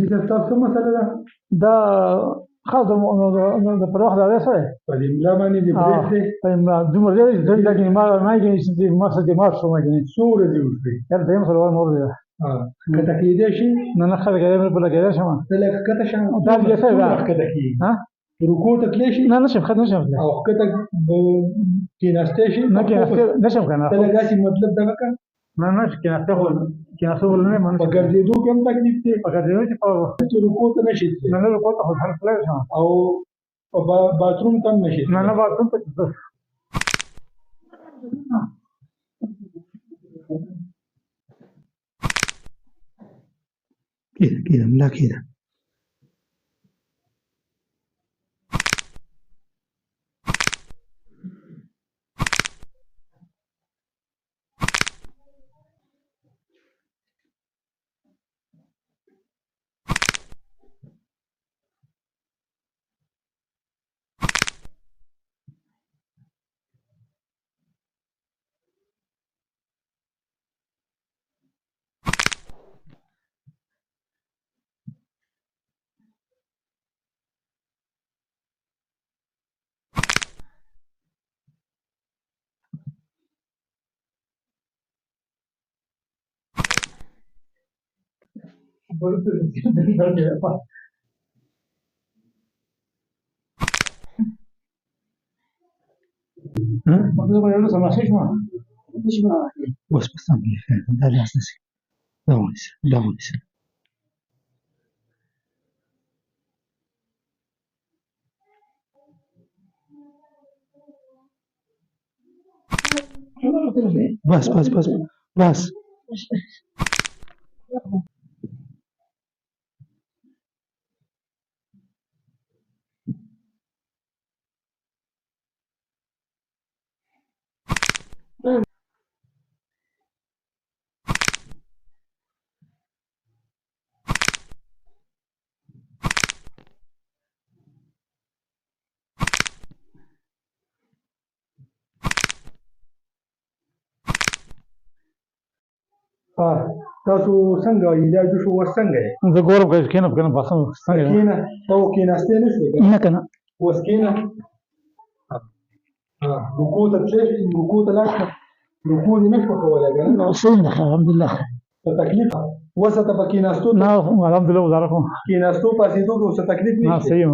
چې تاسو مسله ده دا خاص د پر وخت دا سره په دې املا باندې دې بریښ دی په املا دومره دی چې ما کې چې ما څه دې ما څه ما کې څو ورځې وشوې یار دیم سره مور دی کته کېدې شي نه خلک یې په لګیا شم ته لکه کته شم دا دې څه دا کته کې ها رکوع ته تللی شي نه نشم خد نشم او کته کېناستی شي نه کېناستی نشم کنه ته لږ داسې مطلب دغه کړه نه کېناستی خو کېناستو ولنه من په ګرځېدو کې هم تکلیف دی په ګرځېدو چې رکوع ته نشي نه رکوع ته خو هر تللی شم او په باتروم ته هم نشي نه باتروم ته كده املا كده بس ده الأساسي ده ونس بس تاسو څنګه علاج شو اوس څنګه یې زه ګورم که کېنم که نه باسم څنګه کېنه ته کېناستې نه شوې نه که نه اوس کېنه رکوع ته تللی رکوع ته لاړ شه رکوع دې نه شوه کولی که نه صحیح ده الحمدلله څه تکلیف اوس ته په کېناستو نه الحمدلله وزاره کوم کېناستو پاسېدو کې اوس تکلیف نه نشته صحیح